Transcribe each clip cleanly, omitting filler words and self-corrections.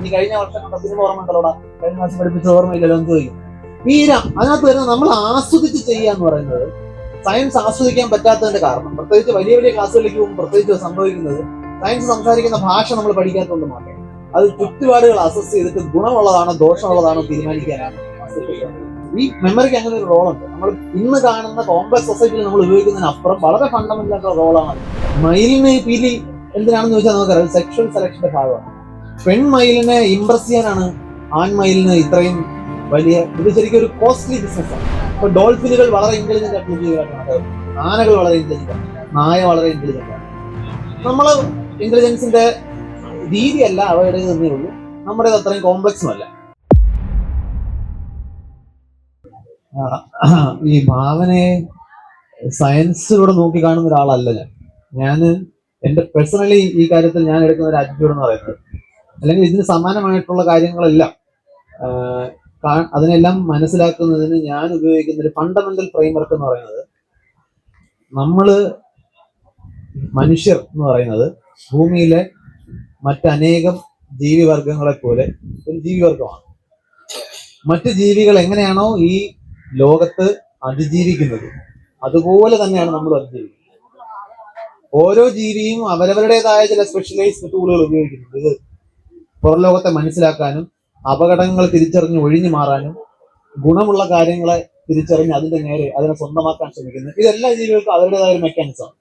നീ കഴിഞ്ഞ വർഷം കണ്ട സിനിമ ഓർമ്മ ഉണ്ടല്ലോടാ, കഴിഞ്ഞ വർഷം പഠിപ്പിച്ച ഓർമ്മയില്ലല്ലോ എന്ന് ചോദിക്കും. അതിനകത്ത് വരുന്നത് നമ്മൾ ആസ്വദിച്ച് ചെയ്യുക എന്ന് പറയുന്നത് സയൻസ് ആസ്വദിക്കാൻ പറ്റാത്തതിന്റെ കാരണം, പ്രത്യേകിച്ച് വലിയ വലിയ ക്ലാസ്സുകളിലേക്ക് പോകുമ്പോൾ പ്രത്യേകിച്ച് സംഭവിക്കുന്നത് സയൻസ് സംസാരിക്കുന്ന ഭാഷ നമ്മൾ പഠിക്കാത്തതുകൊണ്ട് മാത്രം. അത് ചുറ്റുപാടുകൾ അസസ് ചെയ്തിട്ട് ഗുണമുള്ളതാണോ ദോഷമുള്ളതാണോ തീരുമാനിക്കാനാണ് ഈ മെമ്മറിക്ക് അങ്ങനെ ഒരു റോളുണ്ട്. നമ്മൾ ഇന്ന് കാണുന്ന കോംപ്ലക്സ് സൊസൈറ്റിയിൽ നമ്മൾ ഉപയോഗിക്കുന്നതിനപ്പുറം വളരെ ഫണ്ടമെന്റൽ ആയിട്ടുള്ള റോളാണ്. മയിലിന് പീലി എന്തിനാണെന്ന് ചോദിച്ചാൽ നമുക്കറിയാം, സെക്ഷൽ സെലക്ഷന്റെ ഭാഗമാണ്. പെൺമയിലിനെ ഇംപ്രസ് ചെയ്യാനാണ് ആൺമയിലിന് ഇത്രയും വലിയ, ഇത് ശരിക്കും ഒരു കോസ്റ്റ്ലി ബിസിനസ്സാണ്. ഇപ്പൊ ഡോൾഫിനുകൾ വളരെ ഇന്റലിജന്റ് ആയിട്ടുള്ള ജീവികളാണ്, ആനകൾ വളരെ ഇന്റലിജന്റ് ആണ്, നായ വളരെ ഇന്റലിജന്റ് ആണ്. നമ്മള് ഇന്റലിജൻസിന്റെ രീതിയല്ല അവയുടെ തന്നേ ഉള്ളൂ, നമ്മുടേത് അത്രയും കോംപ്ലക്സും അല്ല. ഈ ഭാവനയെ സയൻസിലൂടെ നോക്കി കാണുന്ന ഒരാളല്ല ഞാൻ. എന്റെ പേഴ്സണലി ഈ കാര്യത്തിൽ ഞാൻ എടുക്കുന്ന ഒരു ആറ്റിറ്റ്യൂഡ് എന്ന് പറയുന്നത്, അല്ലെങ്കിൽ ഇതിന് സമാനമായിട്ടുള്ള കാര്യങ്ങളെല്ലാം അതിനെല്ലാം മനസ്സിലാക്കുന്നതിന് ഞാൻ ഉപയോഗിക്കുന്ന ഒരു ഫണ്ടമെന്റൽ ഫ്രെയിംവർക്ക് എന്ന് പറയുന്നത്, നമ്മള് മനുഷ്യർ എന്ന് പറയുന്നത് ഭൂമിയിലെ മറ്റനേകം ജീവിവർഗങ്ങളെ പോലെ ഒരു ജീവിവർഗമാണ്. മറ്റ് ജീവികൾ എങ്ങനെയാണോ ഈ ലോകത്ത് അതിജീവിക്കുന്നത് അതുപോലെ തന്നെയാണ് നമ്മൾ അതിജീവിക്കുന്നത്. ഓരോ ജീവിയും അവരവരുടേതായ ചില സ്പെഷ്യലൈസ്ഡ് ടൂളുകൾ ഉപയോഗിക്കുന്നുണ്ട്. ഇത് പുറം ലോകത്തെ മനസ്സിലാക്കാനും അപകടങ്ങൾ തിരിച്ചറിഞ്ഞ് ഒഴിഞ്ഞു മാറാനും ഗുണമുള്ള കാര്യങ്ങളെ തിരിച്ചറിഞ്ഞ് അതിന്റെ നേരെ അതിനെ സ്വന്തമാക്കാൻ ശ്രമിക്കുന്നു. ഇതെല്ലാ ജീവികൾക്കും അവരുടേതായ ഒരു മെക്കാനിസമാണ്.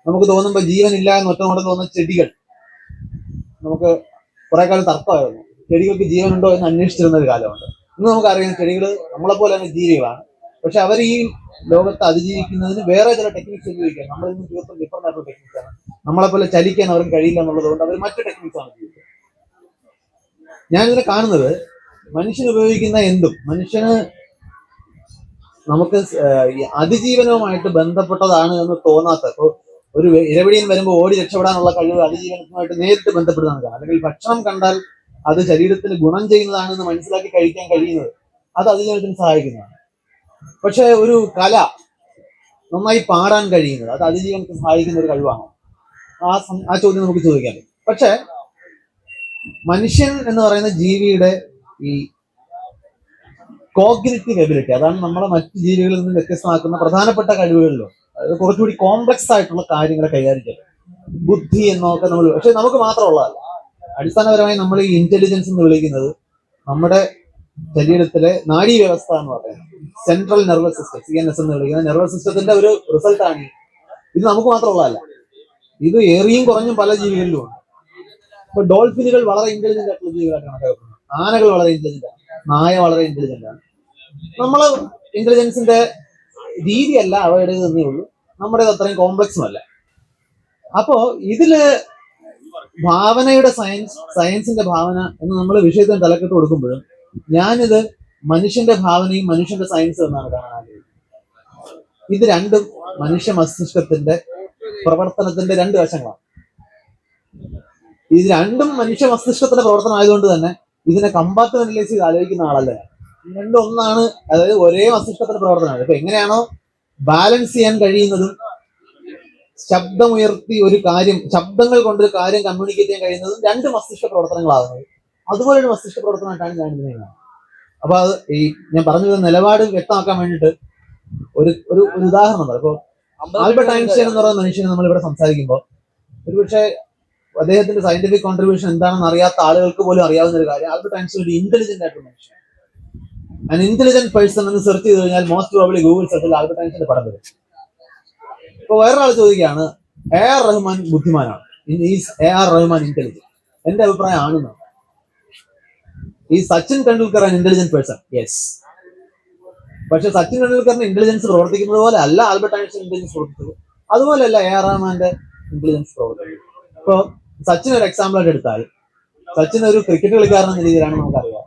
നമുക്ക് തോന്നുമ്പോൾ ജീവനില്ല എന്ന് ഒറ്റനോടെ തോന്നുന്ന ചെടികൾ, നമുക്ക് കുറെ കാലം തർക്കമായിരുന്നു ചെടികൾക്ക് ജീവനുണ്ടോ എന്ന് അന്വേഷിച്ചിരുന്ന ഒരു കാലമുണ്ട്. ഇന്ന് നമുക്കറിയാം ചെടികൾ നമ്മളെപ്പോലെ തന്നെ ജീവികളാണ്, പക്ഷെ അവർ ഈ ലോകത്ത് അതിജീവിക്കുന്നതിന് വേറെ ചില ടെക്നിക്സ് ഉപയോഗിക്കാം. നമ്മളിന്ന് തീർത്തും ഡിഫറൻ്റ് ആയിട്ടുള്ള ടെക്നിക്സാണ്. നമ്മളെപ്പോലെ ചലിക്കാൻ അവർക്ക് കഴിയില്ല എന്നുള്ളത് കൊണ്ട് അവർ മറ്റു ടെക്നിക്സാണ് ഉപയോഗിക്കുന്നത്. ഞാനിതിനെ കാണുന്നത് മനുഷ്യൻ ഉപയോഗിക്കുന്ന എന്തും മനുഷ്യന് നമുക്ക് അതിജീവനവുമായിട്ട് ബന്ധപ്പെട്ടതാണ് എന്ന് തോന്നാത്ത, ഇപ്പോൾ ഒരു ഇരപിടിയിൽ വരുമ്പോൾ ഓടി രക്ഷപ്പെടാനുള്ള കഴിവ് അതിജീവനവുമായിട്ട് നേരിട്ട് ബന്ധപ്പെടുന്നതാണ്. അല്ലെങ്കിൽ ഭക്ഷണം കണ്ടാൽ അത് ശരീരത്തിന് ഗുണം ചെയ്യുന്നതാണെന്ന് മനസ്സിലാക്കി കഴിക്കാൻ കഴിയുന്നത് അത് അതിജീവനത്തിന് സഹായിക്കുന്നതാണ്. പക്ഷെ ഒരു കല നന്നായി പാടാൻ കഴിയുന്നത് അത് അതിജീവനത്തിന് സഹായിക്കുന്ന ഒരു കഴിവാണോ? ആ ചോദ്യം നമുക്ക് ചോദിക്കാം. പക്ഷെ മനുഷ്യൻ എന്ന് പറയുന്ന ജീവിയുടെ ഈ കോഗ്നിറ്റീവ് എബിലിറ്റി, അതാണ് നമ്മളെ മറ്റു ജീവികളിൽ നിന്ന് വ്യത്യസ്തമാക്കുന്ന പ്രധാനപ്പെട്ട കഴിവുകളിലോ. അതായത് കുറച്ചുകൂടി കോംപ്ലക്സ് ആയിട്ടുള്ള കാര്യങ്ങളെ കൈകാര്യം ചെയ്യും, ബുദ്ധി എന്നൊക്കെ നമ്മൾ. പക്ഷെ നമുക്ക് മാത്രമുള്ളതല്ല. അടിസ്ഥാനപരമായി നമ്മൾ ഈ ഇന്റലിജൻസ് എന്ന് വിളിക്കുന്നത് നമ്മുടെ ശരീരത്തിലെ നാഡീ വ്യവസ്ഥ എന്ന് പറയുന്നത്, സെൻട്രൽ നെർവസ് സിസ്റ്റം, CNS എന്ന് വിളിക്കുന്ന നെർവസ് സിസ്റ്റത്തിന്റെ ഒരു റിസൾട്ടാണ്. ഇത് നമുക്ക് മാത്രമുള്ളതല്ല, ഇത് ഏറിയും കുറഞ്ഞും പല ജീവികളിലും ഉണ്ട്. ഇപ്പൊ ഡോൾഫിനുകൾ വളരെ ഇന്റലിജന്റ് ആയിട്ടുള്ള ജീവികളാണ് കണക്കാക്കുന്നത്, ആനകൾ വളരെ ഇന്റലിജന്റ് ആണ്, നായ വളരെ ഇന്റലിജന്റ് ആണ്. നമ്മള് ഇന്റലിജൻസിന്റെ രീതിയല്ല അവയുടെ തന്നേ ഉള്ളൂ, നമ്മുടേത് അത്രയും കോംപ്ലക്സും അല്ല. അപ്പോ ഇതില് ഭാവനയുടെ സയൻസിന്റെ ഭാവന എന്ന് നമ്മൾ വിഷയത്തിന് തലക്കെട്ട് കൊടുക്കുമ്പോഴും ഞാനിത് മനുഷ്യന്റെ ഭാവനയും മനുഷ്യന്റെ സയൻസും എന്നാണ് കാണാൻ ആഗ്രഹിക്കുന്നത്. ഇത് രണ്ടും മനുഷ്യ മസ്തിഷ്കത്തിന്റെ പ്രവർത്തനത്തിന്റെ രണ്ട് വശങ്ങളാണ്. ഇത് രണ്ടും മനുഷ്യ മസ്തിഷ്കത്തിന്റെ പ്രവർത്തനം ആയതുകൊണ്ട് തന്നെ ഇതിനെ കമ്പാർട്ട്മെന്റലൈസ് ചെയ്ത് ആലോചിക്കുന്ന ആളല്ല ഞാൻ. രണ്ടും ഒന്നാണ്, അതായത് ഒരേ മസ്തിഷ്കത്തിന്റെ പ്രവർത്തനമാണ്. ഇപ്പൊ എങ്ങനെയാണോ ബാലൻസ് ചെയ്യാൻ കഴിയുന്നതും ശബ്ദമുയർത്തി ഒരു കാര്യം, ശബ്ദങ്ങൾ കൊണ്ടൊരു കാര്യം കമ്മ്യൂണിക്കേറ്റ് ചെയ്യാൻ കഴിയുന്നതും രണ്ട് മസ്തിഷ്ക പ്രവർത്തനങ്ങളാകുന്നത്, അതുപോലെ ഒരു മസ്തിഷ്ക പ്രവർത്തനമായിട്ടാണ് ഞാൻ ഇതിനെ കാണുന്നത്. അപ്പൊ അത് ഈ ഞാൻ പറഞ്ഞ നിലപാട് വ്യക്തമാക്കാൻ വേണ്ടിയിട്ട് ഒരു ഒരു ഉദാഹരണം പറയാം. ഇപ്പൊ ആൽബർട്ട് ഐൻസ്റ്റൈൻ എന്ന് പറയുന്ന മനുഷ്യനെ നമ്മൾ ഇവിടെ സംസാരിക്കുമ്പോൾ ഒരുപക്ഷെ അദ്ദേഹത്തിന്റെ സയന്റിഫിക് കോൺട്രിബ്യൂഷൻ എന്താണെന്ന് അറിയാത്ത ആളുകൾക്ക് പോലും അറിയാവുന്ന ഒരു കാര്യം, ആൽബർട്ട് ഐൻസ്റ്റൈൻ ഒരു ഇന്റലിജന്റ് ആയിട്ടുള്ള മനുഷ്യൻ, ആൻ ഇന്റലിജന്റ് പേഴ്സൺ എന്ന് സെർച്ച് ചെയ്ത് കഴിഞ്ഞാൽ മോസ്റ്റ് പ്രോബ്ലി ഗൂഗിൾ സെർച്ചിൽ ആൽബർട്ട് ഐൻസ്റ്റൈന്റെ പടം വരും. ഇപ്പൊ വേറൊരാൾ ചോദിക്കുകയാണ്, AR റഹ്മാൻ ബുദ്ധിമാനാണ്, ഈസ് AR റഹ്മാൻ ഇന്റലിജന്റ്? എന്റെ അഭിപ്രായം ആണെന്നാണ്. Is Sachin Tendulkar an intelligent person? Yes. പക്ഷെ സച്ചിൻ ടെണ്ടുൽക്കറിന്റെ ഇന്റലിജൻസ് പ്രവർത്തിക്കുന്നത് പോലെ അല്ല ആൽബർട്ട് ഐൻസ്റ്റൈൻ ഇന്റലിജൻസ് പ്രവർത്തിച്ചത്, അതുപോലെയല്ല AR റഹ്മാന്റെ ഇന്റലിജൻസ് പ്രവർത്തിക്കുന്നത്. ഇപ്പൊ സച്ചിൻ ഒരു എക്സാമ്പിൾ ആയിട്ട് എടുത്താൽ, സച്ചിൻ ഒരു ക്രിക്കറ്റ് കളിക്കാരൻ എന്ന രീതിയിലാണ് നമുക്കറിയാം.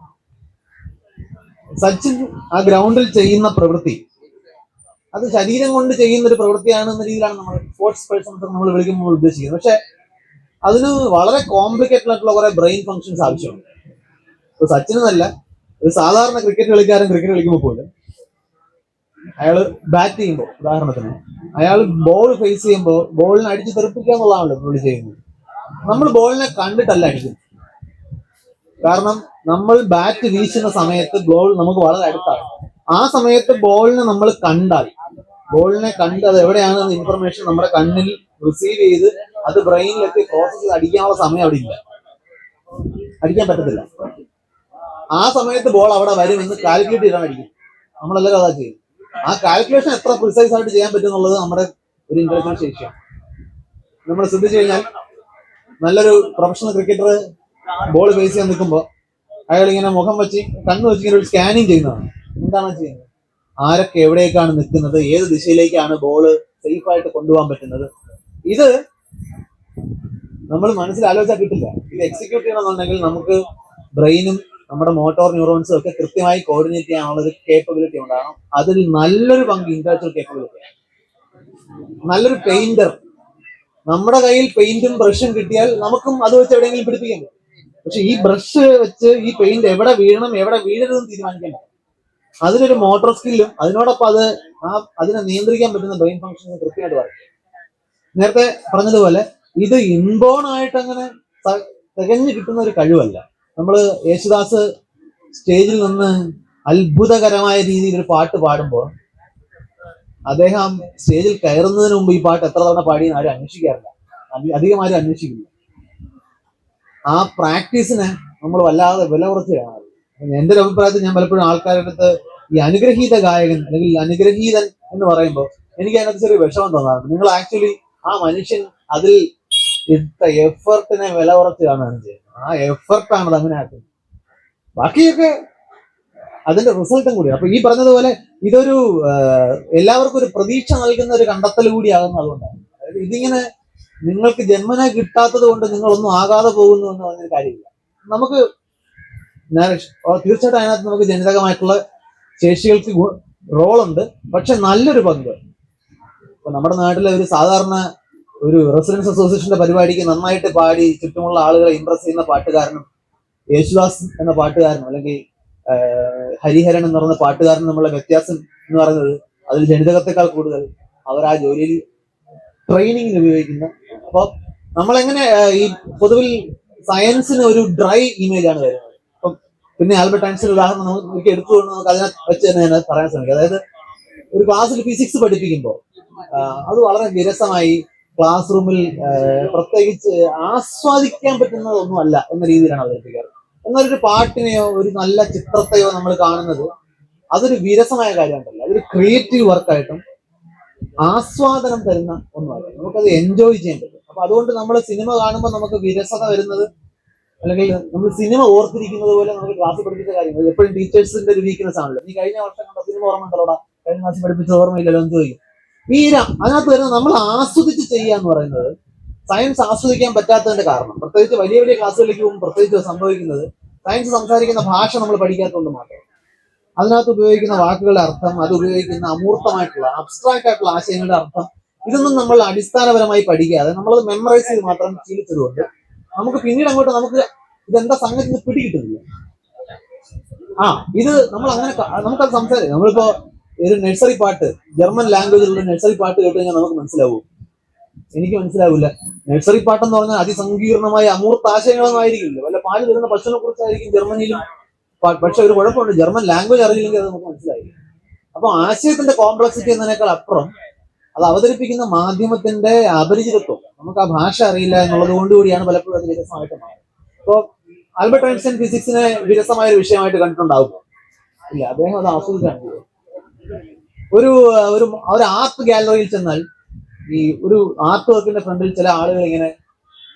സച്ചിൻ ആ ഗ്രൗണ്ടിൽ ചെയ്യുന്ന പ്രവൃത്തി അത് ശരീരം കൊണ്ട് ചെയ്യുന്ന ഒരു പ്രവൃത്തിയാണ് എന്ന രീതിയിലാണ് നമ്മൾ സ്പോർട്സ് പേഴ്സൺസ് നമ്മൾ വിളിക്കുമ്പോൾ ഉദ്ദേശിക്കുന്നത്. പക്ഷെ അതിന് വളരെ കോംപ്ലിക്കേറ്റഡ് ആയിട്ടുള്ള കുറെ ബ്രെയിൻ ഫങ്ഷൻസ് ആവശ്യമുണ്ട്. ഇപ്പൊ സച്ചിനെന്നല്ല, ഒരു സാധാരണ ക്രിക്കറ്റ് കളിക്കാരൻ ക്രിക്കറ്റ് കളിക്കുമ്പോൾ പോലും അയാൾ ബാറ്റ് ചെയ്യുമ്പോൾ, ഉദാഹരണത്തിന് അയാൾ ബോൾ ഫേസ് ചെയ്യുമ്പോൾ ബോളിനെ അടിച്ച് തെറിപ്പിക്കുക എന്നുള്ളതാണല്ലോ പുള്ളി ചെയ്യുന്നത്. നമ്മൾ ബോളിനെ കണ്ടിട്ടല്ല അടിക്കുന്നത്. കാരണം നമ്മൾ ബാറ്റ് വീശുന്ന സമയത്ത് ബോൾ നമുക്ക് വളരെ അടുത്താണ്. ആ സമയത്ത് ബോളിനെ കണ്ട് അത് എവിടെയാണെന്ന് ഇൻഫർമേഷൻ നമ്മുടെ കണ്ണിൽ റിസീവ് ചെയ്ത് അത് ബ്രെയിനിലെത്തി പ്രോസസ് ചെയ്ത് അടിക്കാനുള്ള സമയം അവിടെ ഇല്ല, അടിക്കാൻ പറ്റത്തില്ല. ആ സമയത്ത് ബോൾ അവിടെ വരുമെന്ന് കാൽക്കുലേറ്റ് ചെയ്താണ് അടിക്കും. നമ്മളെല്ലാവരും അതാ ചെയ്യും. ആ കാൽക്കുലേഷൻ എത്ര പ്രിസൈസ് ആയിട്ട് ചെയ്യാൻ പറ്റും എന്നുള്ളത് നമ്മുടെ ഒരു ഇന്റലിജൻസ് ശേഷിയാണ്. നമ്മൾ ശ്രദ്ധിച്ചു കഴിഞ്ഞാൽ നല്ലൊരു പ്രൊഫഷണൽ ക്രിക്കറ്റർ ബോൾ ഫേസ് ചെയ്യാൻ നിൽക്കുമ്പോൾ അയാൾ ഇങ്ങനെ മുഖം വെച്ച് കണ്ണു വെച്ച് ഇങ്ങനെ ഒരു സ്കാനിങ് ചെയ്യുന്നതാണ്. എന്താണ് ചെയ്യുന്നത്? ആരൊക്കെ എവിടേക്കാണ് നിൽക്കുന്നത്, ഏത് ദിശയിലേക്കാണ് ബോള് സേഫ് ആയിട്ട് കൊണ്ടുപോകാൻ പറ്റുന്നത്. ഇത് നമ്മൾ മനസ്സിലാലോചിച്ചാൽ കിട്ടില്ല. ഇത് എക്സിക്യൂട്ട് ചെയ്യണമെന്നുണ്ടെങ്കിൽ നമുക്ക് ബ്രെയിനും നമ്മുടെ മോട്ടോർ ന്യൂറോൺസും ഒക്കെ കൃത്യമായി കോർഡിനേറ്റ് ചെയ്യാനുള്ള ഒരു കേപ്പബിലിറ്റി ഉണ്ടാകണം. അതിൽ നല്ലൊരു പങ്ക് ഇന്റലക്ച്വൽ കേപ്പബിലിറ്റി. നല്ലൊരു പെയിന്റർ, നമ്മുടെ കയ്യിൽ പെയിന്റും ബ്രഷും കിട്ടിയാൽ നമുക്കും അത് വെച്ച് എവിടെയെങ്കിലും പിടിപ്പിക്കാൻ പറ്റും. പക്ഷെ ഈ ബ്രഷ് വെച്ച് ഈ പെയിന്റ് എവിടെ വീഴണം എവിടെ വീഴരുതെന്ന് തീരുമാനിക്കാൻ പറ്റും. അതിനൊരു മോട്ടോർ സ്കില്ലും അതിനോടൊപ്പം അതിനെ നിയന്ത്രിക്കാൻ പറ്റുന്ന ബ്രെയിൻ ഫംഗ്ഷൻസ് കൃത്യമായിട്ട് പറയും. നേരത്തെ പറഞ്ഞതുപോലെ ഇത് ഇൻബോൺ ആയിട്ട് അങ്ങനെ തികഞ്ഞു കിട്ടുന്ന ഒരു കഴിവല്ല. നമ്മള് യേശുദാസ് സ്റ്റേജിൽ നിന്ന് അത്ഭുതകരമായ രീതിയിൽ ഒരു പാട്ട് പാടുമ്പോൾ അദ്ദേഹം സ്റ്റേജിൽ കയറുന്നതിന് മുമ്പ് ഈ പാട്ട് എത്ര തവണ പാടിയെന്ന് ആരും അന്വേഷിക്കാറില്ല, അധികം ആരും അന്വേഷിക്കില്ല. ആ പ്രാക്ടീസിനെ നമ്മൾ വല്ലാതെ വില കുറച്ച് കാണാറ്. എന്റെ ഒരു അഭിപ്രായത്തിൽ ഞാൻ പലപ്പോഴും ആൾക്കാരുടെ അടുത്ത് ഈ അനുഗ്രഹീത ഗായകൻ അല്ലെങ്കിൽ അനുഗ്രഹീതൻ എന്ന് പറയുമ്പോൾ എനിക്ക് അതിനകത്ത് ചെറിയ വിഷമം തോന്നാറുണ്ട്. നിങ്ങൾ ആക്ച്വലി ആ മനുഷ്യൻ അതിൽ ഇട്ട എഫർട്ടിനെ വില കുറച്ച് കാണുകയാണ് ചെയ്യുന്നത്. ആ എഫർട്ടാണ് അത് അങ്ങനെ ആക്കുന്നത്. ബാക്കിയൊക്കെ അതിന്റെ റിസൾട്ടും കൂടിയാണ്. അപ്പൊ ഈ പറഞ്ഞതുപോലെ ഇതൊരു എല്ലാവർക്കും ഒരു പ്രതീക്ഷ നൽകുന്ന ഒരു കണ്ടെത്തൽ കൂടിയാകുന്നത് അതുകൊണ്ടാണ്. അതായത് ഇതിങ്ങനെ നിങ്ങൾക്ക് ജന്മന കിട്ടാത്തത് കൊണ്ട് നിങ്ങളൊന്നും ആകാതെ പോകുന്നു എന്ന് പറഞ്ഞൊരു കാര്യമില്ല. നമുക്ക് തീർച്ചയായിട്ടും അതിനകത്ത് നമുക്ക് ജനിതകമായിട്ടുള്ള ശേഷികൾക്ക് റോളുണ്ട്. പക്ഷെ നല്ലൊരു പങ്ക് ഇപ്പൊ നമ്മുടെ നാട്ടിലെ ഒരു സാധാരണ ഒരു റെസിഡൻസ് അസോസിയേഷന്റെ പരിപാടിക്ക് നന്നായിട്ട് പാടി ചുറ്റുമുള്ള ആളുകളെ ഇംപ്രസ് ചെയ്യുന്ന പാട്ടുകാരനും യേശുദാസ് എന്ന പാട്ടുകാരനും അല്ലെങ്കിൽ ഹരിഹരൻ എന്ന് പറയുന്ന പാട്ടുകാരനും നമ്മളുടെ വ്യത്യാസം എന്ന് പറയുന്നത് അതിൽ ജനിതകത്തെക്കാൾ കൂടുതൽ അവർ ആ ജോലിയിൽ ട്രെയിനിങ്ങിന് ഉപയോഗിക്കുന്ന. അപ്പൊ നമ്മളെങ്ങനെ ഈ പൊതുവിൽ സയൻസിന് ഒരു ഡ്രൈ ഇമേജ് ആണ് വരുന്നത്. അപ്പം പിന്നെ ആൽബർട്ട് ഐൻസ്റ്റൈൻ ഉദാഹരണം നമുക്ക് എടുത്തുകൊണ്ട് നമുക്ക് അതിനെ വെച്ച് തന്നെ ഞാൻ പറയാൻ ശ്രമിക്കാം. അതായത് ഒരു ക്ലാസ്സിൽ ഫിസിക്സ് പഠിപ്പിക്കുമ്പോൾ അത് വളരെ വിരസമായി ക്ലാസ് റൂമിൽ പ്രത്യേകിച്ച് ആസ്വാദിക്കാൻ പറ്റുന്നതൊന്നുമല്ല എന്ന രീതിയിലാണ് അവതരിപ്പിക്കാറ്. എന്നാൽ ഒരു പാട്ടിനെയോ ഒരു നല്ല ചിത്രത്തെയോ നമ്മൾ കാണുന്നത് അതൊരു വിരസമായ കാര്യമായിട്ടല്ല, അതൊരു ക്രിയേറ്റീവ് വർക്കായിട്ടും ആസ്വാദനം തരുന്ന ഒന്നുമല്ല. നമുക്കത് എൻജോയ് ചെയ്യാൻ പറ്റും. അപ്പൊ അതുകൊണ്ട് നമ്മൾ സിനിമ കാണുമ്പോൾ നമുക്ക് വിരസത വരുന്നത് അല്ലെങ്കിൽ നമ്മൾ സിനിമ ഓർത്തിരിക്കുന്നത് പോലെ നമുക്ക് ക്ലാസ്സിൽ പഠിപ്പിച്ച കാര്യങ്ങൾ എപ്പോഴും ടീച്ചേഴ്സിന്റെ ഒരു വീക്ക്നെസ് ആണല്ലോ. നീ കഴിഞ്ഞ വർഷം കണ്ട സിനിമ ഓർമ്മ ഉണ്ടല്ലോടാ, കഴിഞ്ഞ ക്ലാസ്സിൽ പഠിപ്പിച്ച ഓർമ്മയില്ലല്ലോ എന്ന് ചോദിക്കും. അതിനകത്ത് വരുന്നത് നമ്മൾ ആസ്വദിച്ച് ചെയ്യുക എന്ന് പറയുന്നത് സയൻസ് ആസ്വദിക്കാൻ പറ്റാത്തതിന്റെ കാരണം. പ്രത്യേകിച്ച് വലിയ വലിയ ക്ലാസ്സുകളിലേക്ക് പോകുമ്പോൾ പ്രത്യേകിച്ച് സംഭവിക്കുന്നത് സയൻസ് സംസാരിക്കുന്ന ഭാഷ നമ്മൾ പഠിക്കാത്തതുകൊണ്ട് മാത്രം. അതിനകത്ത് ഉപയോഗിക്കുന്ന വാക്കുകളുടെ അർത്ഥം, അത് ഉപയോഗിക്കുന്ന അമൂർത്തമായിട്ടുള്ള അബ്സ്ട്രാക്ട് ആയിട്ടുള്ള ആശയങ്ങളുടെ അർത്ഥം, ഇതൊന്നും നമ്മൾ അടിസ്ഥാനപരമായി പഠിക്കാതെ നമ്മളത് മെമ്മറൈസ് ചെയ്ത് മാത്രം ശീലിച്ചതുകൊണ്ട് നമുക്ക് പിന്നീട് അങ്ങോട്ട് നമുക്ക് ഇതെന്താ സംഗതി പിടികിട്ടുന്നില്ല. ഇത് നമ്മൾ അങ്ങനെ നമുക്കത് സംസാരിക്കാം. നമ്മളിപ്പോ ഒരു നഴ്സറി പാട്ട്, ജർമ്മൻ ലാംഗ്വേജിലുള്ള നഴ്സറി പാട്ട് കേട്ട് കഴിഞ്ഞാൽ നമുക്ക് മനസ്സിലാവും. എനിക്ക് മനസ്സിലാവില്ല. നഴ്സറി പാട്ടെന്ന് പറഞ്ഞാൽ അതിസങ്കീർണമായ അമൂർത്ത ആശയങ്ങളൊന്നും ആയിരിക്കില്ല. വല്ല പാല് തരുന്ന പശുവിനെ കുറിച്ചായിരിക്കും ജർമ്മനിയിലും. പക്ഷെ ഒരു കുഴപ്പമുണ്ട്, ജർമ്മൻ ലാംഗ്വേജ് അറിയില്ലെങ്കിൽ അത് നമുക്ക് മനസ്സിലായില്ല. അപ്പൊ ആശയത്തിന്റെ കോംപ്ലക്സിറ്റി എന്നതിനേക്കാൾ അപ്പുറം അത് അവതരിപ്പിക്കുന്ന മാധ്യമത്തിന്റെ അപരിചിതത്വം, നമുക്ക് ആ ഭാഷ അറിയില്ല എന്നുള്ളത് കൊണ്ടുകൂടിയാണ് പലപ്പോഴും അത് വിരസമായിട്ട് മാറുന്നത്. ഇപ്പോ ആൽബർട്ട് ഐൻസ്റ്റൈൻ ഫിസിക്സിനെ വിരസമായ ഒരു വിഷയമായിട്ട് കണ്ടിട്ടുണ്ടാവുമോ? ഇല്ല, അദ്ദേഹം അത് ആസ്വദിക്കാണ്. ഒരു ആർട്ട് ഗാലറിയിൽ ചെന്നാൽ ഈ ഒരു ആർട്ട് വർക്കിന്റെ ഫ്രണ്ടിൽ ചില ആളുകൾ ഇങ്ങനെ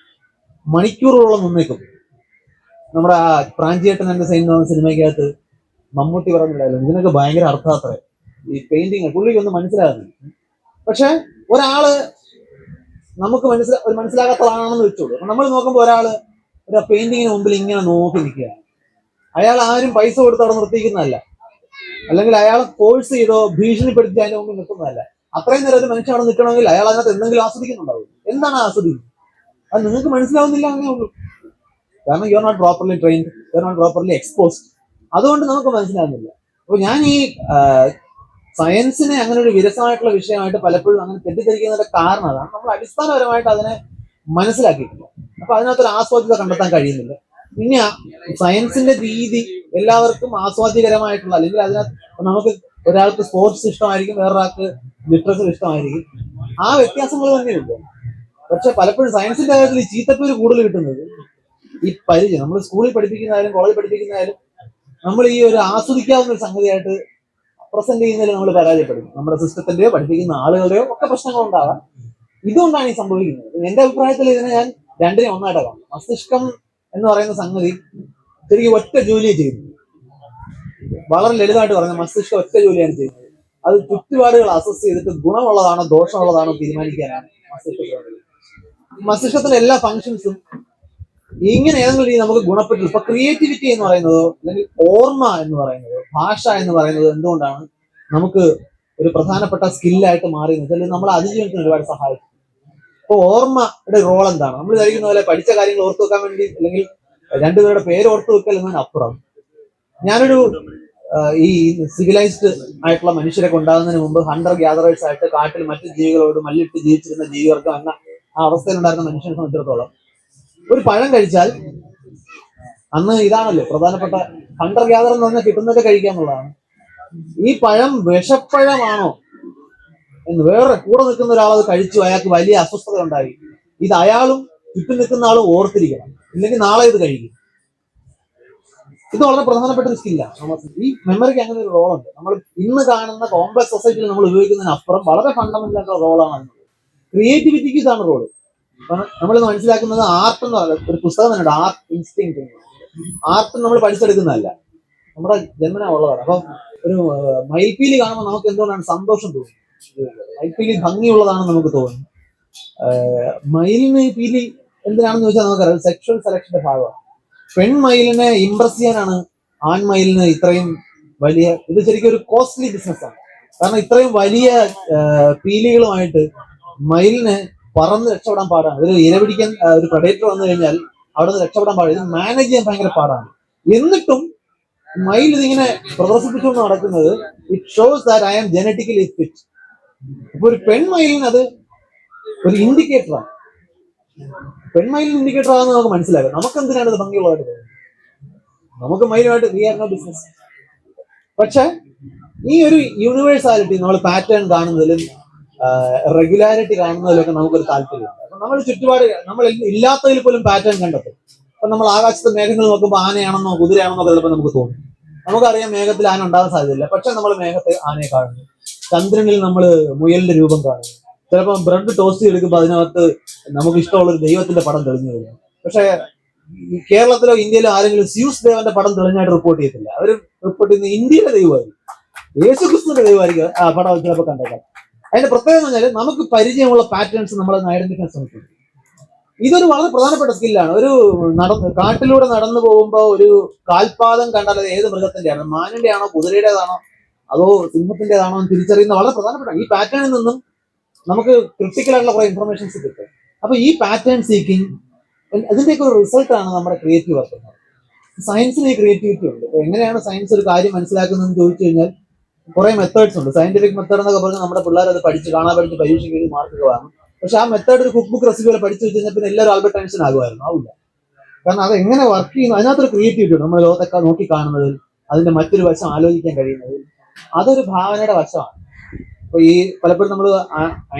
മണിക്കൂറുകളോളം നിന്നേക്കും. നമ്മുടെ ആ പ്രാഞ്ചിയേട്ടൻ എന്റെ സൈൻ എന്ന് പറഞ്ഞ സിനിമയ്ക്കകത്ത് മമ്മൂട്ടി പറഞ്ഞിട്ടുണ്ടായിരുന്നു, ഇതിനൊക്കെ ഭയങ്കര അർത്ഥാത്രേ ഈ പെയിന്റിങ്, പുള്ളിക്കൊന്നും മനസ്സിലാകുന്നില്ല. പക്ഷെ ഒരാള് നമുക്ക് മനസ്സിലാകാത്തതാണെന്ന് വെച്ചോളൂ. അപ്പൊ നമ്മൾ നോക്കുമ്പോൾ ഒരാള് ഒരു പെയിന്റിങ്ങിന് മുമ്പിൽ ഇങ്ങനെ നോക്കി നിൽക്കുകയാണ്. അയാൾ ആരും പൈസ കൊടുത്ത് അവിടെ നിർത്തിക്കുന്നതല്ല, അല്ലെങ്കിൽ അയാളെ ഫോഴ്സ് ചെയ്തോ ഭീഷണിപ്പെടുത്തി അതിന്റെ മുമ്പിൽ നിൽക്കുന്നതല്ല. അത്രയും നേരം ഒരു മനുഷ്യൻ അവിടെ നിൽക്കണമെങ്കിൽ അയാൾ അതിനകത്ത് എന്തെങ്കിലും ആസ്വദിക്കുന്നുണ്ടാവും. എന്താണ് ആസ്വദിക്കുന്നത്? അത് നിങ്ങൾക്ക് മനസ്സിലാവുന്നില്ല എന്നേ ഉള്ളൂ. കാരണം you are not properly trained, you are not properly exposed. അതുകൊണ്ട് നമുക്ക് മനസ്സിലാകുന്നില്ല. അപ്പൊ ഞാൻ ഈ സയൻസിനെ അങ്ങനെ ഒരു വിരസമായിട്ടുള്ള വിഷയമായിട്ട് പലപ്പോഴും അങ്ങനെ തെറ്റിദ്ധരിക്കുന്നതിന്റെ കാരണം അതാണ്. നമ്മൾ അടിസ്ഥാനപരമായിട്ട് അതിനെ മനസ്സിലാക്കിയിട്ടില്ല. അപ്പൊ അതിനകത്തൊരു ആസ്വാദ്യത കണ്ടെത്താൻ കഴിയുന്നില്ല. ഇനി സയൻസിന്റെ രീതി എല്ലാവർക്കും ആസ്വാദ്യകരമായിട്ടുള്ള, അല്ലെങ്കിൽ അതിനകത്ത് നമുക്ക് ഒരാൾക്ക് സ്പോർട്സ് ഇഷ്ടമായിരിക്കും, വേറൊരാൾക്ക് ലിറ്ററേച്ചർ ഇഷ്ടമായിരിക്കും. ആ വ്യത്യാസങ്ങൾ തന്നെയുണ്ട്. പക്ഷെ പലപ്പോഴും സയൻസിന്റെ കാര്യത്തിൽ ഈ ചീത്തപ്പേര് കൂടുതൽ കിട്ടുന്നത് ഈ പരിചയം. നമ്മൾ സ്കൂളിൽ പഠിപ്പിക്കുന്നതായാലും കോളേജിൽ പഠിപ്പിക്കുന്നതായാലും നമ്മൾ ഈ ഒരു ആസ്വദിക്കാവുന്ന ഒരു സംഗതിയായിട്ട് പ്രസന്റ് ചെയ്യുന്നതിൽ നമ്മൾ പരാജയപ്പെടും. നമ്മുടെ സിസ്റ്റത്തിന്റെയോ പഠിപ്പിക്കുന്ന ആളുകളുടെയോ ഒക്കെ പ്രശ്നങ്ങൾ ഉണ്ടാകാം. ഇതുകൊണ്ടാണ് ഈ സംഭവിക്കുന്നത്. എന്റെ അഭിപ്രായത്തിൽ ഇതിനെ ഞാൻ രണ്ടിനെ ഒന്നായിട്ട് കാണും. മസ്തിഷ്കം എന്ന് പറയുന്ന സംഗതി ശരിക്കും ഒറ്റ ജോലിയെ ചെയ്യുന്നു. വളരെ ലളിതമായിട്ട് പറയുന്നത് മസ്തിഷ്കം ഒറ്റ ജോലിയാണ് ചെയ്യുന്നത്. അത് ചുറ്റുപാടുകൾ അസസ് ചെയ്തിട്ട് ഗുണമുള്ളതാണോ ദോഷമുള്ളതാണോ തീരുമാനിക്കാനാണ് മസ്തിഷ്കത്തിൽ. മസ്തിഷ്കത്തിന്റെ എല്ലാ ഫങ്ഷൻസും ഇങ്ങനെ ഏതെങ്കിലും രീതി നമുക്ക് ഗുണപ്പെട്ടു. ഇപ്പൊ ക്രിയേറ്റിവിറ്റി എന്ന് പറയുന്നതോ അല്ലെങ്കിൽ ഓർമ്മ എന്ന് പറയുന്നത്, ഭാഷ എന്ന് പറയുന്നത് എന്തുകൊണ്ടാണ് നമുക്ക് ഒരു പ്രധാനപ്പെട്ട സ്കില്ലായിട്ട് മാറിയെന്ന് വെച്ചാൽ നമ്മൾ അതിജീവനത്തിന് ഒരുപാട് സഹായിക്കും. ഇപ്പൊ ഓർമ്മയുടെ റോൾ എന്താണ്? നമ്മൾ ധരിക്കുന്ന പോലെ പഠിച്ച കാര്യങ്ങൾ ഓർത്തു വെക്കാൻ വേണ്ടി അല്ലെങ്കിൽ രണ്ടുപേരുടെ പേര് ഓർത്തു വെക്കൽ എന്നതിനപ്പുറം, ഞാനൊരു ഈ സിവിലൈസ്ഡ് ആയിട്ടുള്ള മനുഷ്യരൊക്കെ ഉണ്ടാകുന്നതിന് മുമ്പ് ഹണ്ടർ ഗ്യാദറേഴ്സ് ആയിട്ട് കാട്ടിൽ മറ്റു ജീവികളോട് മല്ലിട്ട് ജീവിച്ചിരുന്ന ജീവികൾക്ക് എന്ന ആ അവസ്ഥയിലുണ്ടായിരുന്ന മനുഷ്യനെ സംബന്ധിച്ചിടത്തോളം ഒരു പഴം കഴിച്ചാൽ അന്ന് ഇതാണല്ലോ പ്രധാനപ്പെട്ട ഹണ്ടർ ഗ്യാദർ എന്ന് പറഞ്ഞാൽ കിട്ടുന്നതൊക്കെ കഴിക്കുക എന്നുള്ളതാണ്. ഈ പഴം വിഷപ്പഴമാണോ എന്ന് വേറെ കൂടെ നിൽക്കുന്ന ഒരാളത് കഴിച്ചു, അയാൾക്ക് വലിയ അസ്വസ്ഥത ഉണ്ടായി. ഇത് അയാളും ചുറ്റും നിൽക്കുന്ന ആളും ഓർത്തിരിക്കണം, ഇല്ലെങ്കിൽ നാളെ ഇത് കഴിക്കും. ഇത് വളരെ പ്രധാനപ്പെട്ട ഒരു സ്കില്ലാണ്. ഈ മെമ്മറിക്ക് അങ്ങനെ ഒരു റോളുണ്ട്. നമ്മൾ ഇന്ന് കാണുന്ന കോംപ്ലക്സ് സൊസൈറ്റിയിൽ നമ്മൾ ഉപയോഗിക്കുന്നതിനപ്പുറം വളരെ ഫണ്ടമെന്റൽ ആയിട്ടുള്ള റോളാണ് അതിന്. ക്രിയേറ്റിവിറ്റിക്ക് ഇതാണ് റോള്. നമ്മളിന്ന് മനസ്സിലാക്കുന്നത് ആർട്ട് എന്ന് പറയുന്നത് ഒരു പുസ്തകം തന്നെ, ആർട്ട് ഇൻസ്റ്റിങ്. ആർട്ട് നമ്മൾ പഠിച്ചെടുക്കുന്നതല്ല, നമ്മുടെ ജന്മന ഉള്ളതാണ്. അപ്പം ഒരു മയിൽപ്പീലി കാണുമ്പോൾ നമുക്ക് എന്തുകൊണ്ടാണ് സന്തോഷം തോന്നുന്നത്? മയിൽപ്പീലി ഭംഗിയുള്ളതാണെന്ന് നമുക്ക് തോന്നുന്നു. മയിലിന് പീലി എന്തിനാണെന്ന് ചോദിച്ചാൽ നമുക്കറിയാം, സെക്ഷൽ സെലക്ഷന്റെ ഭാഗമാണ്. പെൺമയിലിനെ ഇംപ്രസ് ചെയ്യാനാണ് ആൺമയിലിന് ഇത്രയും വലിയ, ഇത് ശരിക്കും ഒരു കോസ്റ്റ്ലി ബിസിനസ്സാണ്. കാരണം ഇത്രയും വലിയ പീലികളുമായിട്ട് മയിലിന് പറന്ന് രക്ഷപ്പെടാൻ പാടാണ്. ഒരു ഇര പിടിക്കാൻ ഒരു പ്രഡേറ്റർ വന്നു കഴിഞ്ഞാൽ അവിടെ നിന്ന് രക്ഷപ്പെടാൻ പാടില്ല. ഇത് മാനേജ് ചെയ്യാൻ ഭയങ്കര പാടാണ്. എന്നിട്ടും മയിൽ ഇതിങ്ങനെ പ്രദർശിപ്പിച്ചുകൊണ്ട് നടക്കുന്നത് it shows that I am genetically fit. അപ്പൊ ഒരു പെൺമയിലിന് അത് ഒരു ഇൻഡിക്കേറ്ററാണ്. പെൺമയിലിന് ഇൻഡിക്കേറ്റർ ആണെന്ന് നമുക്ക് മനസ്സിലാക്കാം. നമുക്ക് എന്തിനാണ് ഇത് ഭംഗിയുള്ളതായിട്ട് തോന്നുന്നത്? നമുക്ക് മയിലുമായിട്ട് വി ആർ നോ ബിസിനസ്. പക്ഷെ ഈ ഒരു യൂണിവേഴ്സാലിറ്റി, നമ്മൾ പാറ്റേൺ കാണുന്നതിലും റെഗുലാരിറ്റി കാണുന്നതിലൊക്കെ നമുക്കൊരു താല്പര്യമുണ്ട്. അപ്പൊ നമ്മൾ ചുറ്റുപാട് നമ്മൾ ഇല്ലാത്തതിൽ പോലും പാറ്റേൺ കണ്ടെത്തും. അപ്പൊ നമ്മൾ ആകാശത്ത് മേഘങ്ങൾ നോക്കുമ്പോൾ ആനയാണെന്നോ കുതിരയാണെന്നോ ചിലപ്പോൾ നമുക്ക് തോന്നും. നമുക്കറിയാം മേഘത്തിൽ ആന ഉണ്ടാകാൻ സാധ്യതയില്ല, പക്ഷെ നമ്മൾ മേഘത്തെ ആനയെ കാണുന്നു. ചന്ദ്രനിൽ നമ്മൾ മുയലിന്റെ രൂപം കാണുന്നു. ചിലപ്പോൾ ബ്രെഡ് ടോസ്റ്റ് ചെയ്തെടുക്കുമ്പോൾ അതിനകത്ത് നമുക്ക് ഇഷ്ടമുള്ള ഒരു ദൈവത്തിന്റെ പടം തെളിഞ്ഞു വരും. പക്ഷെ കേരളത്തിലോ ഇന്ത്യയിലോ ആരെങ്കിലും സ്യൂസ് ദേവന്റെ പടം തെളിഞ്ഞായിട്ട് റിപ്പോർട്ട് ചെയ്യത്തില്ല. അവർ റിപ്പോർട്ട് ചെയ്യുന്ന ഇന്ത്യയുടെ ദൈവമായിരിക്കും, യേശുക്രിസ്തുവിന്റെ ദൈവമായിരിക്കും ആ പടം ചിലപ്പോൾ കണ്ടേക്കാം. അതിന്റെ പ്രത്യേകത എന്ന് പറഞ്ഞാൽ നമുക്ക് പരിചയമുള്ള പാറ്റേൺസ് നമ്മൾ ഐഡന്റിഫിക്കാൻ ശ്രമിക്കും. ഇതൊരു വളരെ പ്രധാനപ്പെട്ട സ്കില്ലാണ്. ഒരു കാട്ടിലൂടെ നടന്നു പോകുമ്പോൾ ഒരു കാൽപാദം കണ്ടാൽ അത് ഏത് മൃഗത്തിന്റെയാണ്, മാനിന്റെ ആണോ കുതിരയുടേതാണോ അതോ സിംഹത്തിന്റേതാണോ എന്ന് തിരിച്ചറിയുന്ന വളരെ പ്രധാനപ്പെട്ട ഈ പാറ്റേണിൽ നിന്നും നമുക്ക് ക്രിട്ടിക്കലായിട്ടുള്ള കുറെ ഇൻഫർമേഷൻസ് കിട്ടും. അപ്പൊ ഈ പാറ്റേൺ സീക്കിംഗ് അതിന്റെയൊക്കെ ഒരു റിസൾട്ടാണ് നമ്മുടെ ക്രിയേറ്റീവ് വർക്ക്. സയൻസിന് ഈ ക്രിയേറ്റിവിറ്റി ഉണ്ട്. അപ്പൊ എങ്ങനെയാണ് സയൻസ് ഒരു കാര്യം മനസ്സിലാക്കുന്നതെന്ന് ചോദിച്ചു കഴിഞ്ഞാൽ കുറെ മെത്തേഡ്സ് ഉണ്ട്. സയന്റിഫിക് മെത്തേഡ് എന്നൊക്കെ പറഞ്ഞാൽ നമ്മുടെ പിള്ളേർ അത് പഠിച്ച് പഠിച്ച് പരീക്ഷയ്ക്ക് എഴുതി മാർക്ക് വാങ്ങും. പക്ഷെ ആ മെത്തേഡ് ഒരു കുക്ക് ബുക്ക് റെസിപ്പി പോലെ പഠിച്ചു വെച്ച് കഴിഞ്ഞാൽ പിന്നെ എല്ലാവരും ആൽബർട്ട് ഐൻസ്റ്റൈൻ ആകുമായിരുന്നു? ആവില്ല. കാരണം അത് എങ്ങനെ വർക്ക് ചെയ്യുന്നു അതിനകത്തൊരു ക്രിയേറ്റിവിറ്റി ഉണ്ട്. നമ്മൾ ലോകത്തൊക്കെ നോക്കി കാണുന്നതിൽ, അതിന്റെ മറ്റൊരു വശം ആലോചിക്കാൻ കഴിയുന്നതിൽ, അതൊരു ഭാവനയുടെ വശമാണ്. അപ്പൊ ഈ പലപ്പോഴും നമ്മൾ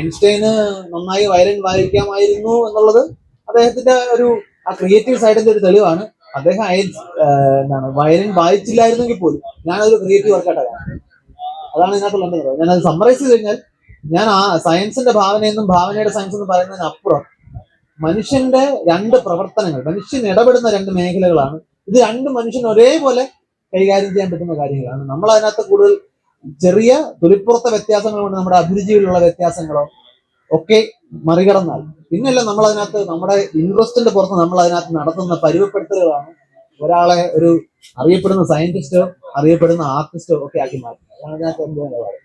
ഐൻസ്റ്റൈന് നന്നായി വയലിൻ വായിക്കാമായിരുന്നു എന്നുള്ളത് അദ്ദേഹത്തിന്റെ ഒരു ആ ക്രിയേറ്റീവ് സൈഡിന്റെ ഒരു തെളിവാണ്. അദ്ദേഹം വയലിൻ വായിച്ചില്ലായിരുന്നെങ്കിൽ പോലും ഞാനതൊരു ക്രിയേറ്റീവ് വർക്കായിട്ടാണ്. അതാണ് ഇതിനകത്തുള്ള എന്റെ പറയുന്നത്. ഞാനത് സമ്മറൈസ് ചെയ്ത് കഴിഞ്ഞാൽ ഞാൻ ആ സയൻസിന്റെ ഭാവനയെന്നും ഭാവനയുടെ സയൻസ് എന്നും പറയുന്നതിനപ്പുറം മനുഷ്യന്റെ രണ്ട് പ്രവർത്തനങ്ങൾ, മനുഷ്യൻ ഇടപെടുന്ന രണ്ട് മേഖലകളാണ് ഇത്. രണ്ട് മനുഷ്യൻ ഒരേപോലെ കൈകാര്യം ചെയ്യാൻ പറ്റുന്ന കാര്യങ്ങളാണ്. നമ്മൾ അതിനകത്ത് കൂടുതൽ ചെറിയ തൊലിപ്പുറത്തെ വ്യത്യാസങ്ങൾ കൊണ്ട് നമ്മുടെ അഭിരുചിയിലുള്ള വ്യത്യാസങ്ങളോ ഒക്കെ മറികടന്നാൽ പിന്നെയല്ല നമ്മൾ അതിനകത്ത് നമ്മുടെ ഇൻട്രസ്റ്റിന്റെ പുറത്ത് നമ്മൾ അതിനകത്ത് നടത്തുന്ന പരുവപ്പെടുത്തലുകളാണ് ഒരാളെ ഒരു അറിയപ്പെടുന്ന സയന്റിസ്റ്റോ അറിയപ്പെടുന്ന ആർട്ടിസ്റ്റോ ഒക്കെ ആക്കി മാറ്റുന്നത്. അതാണ് അതിനകത്ത് എന്ത് നിലപാട്.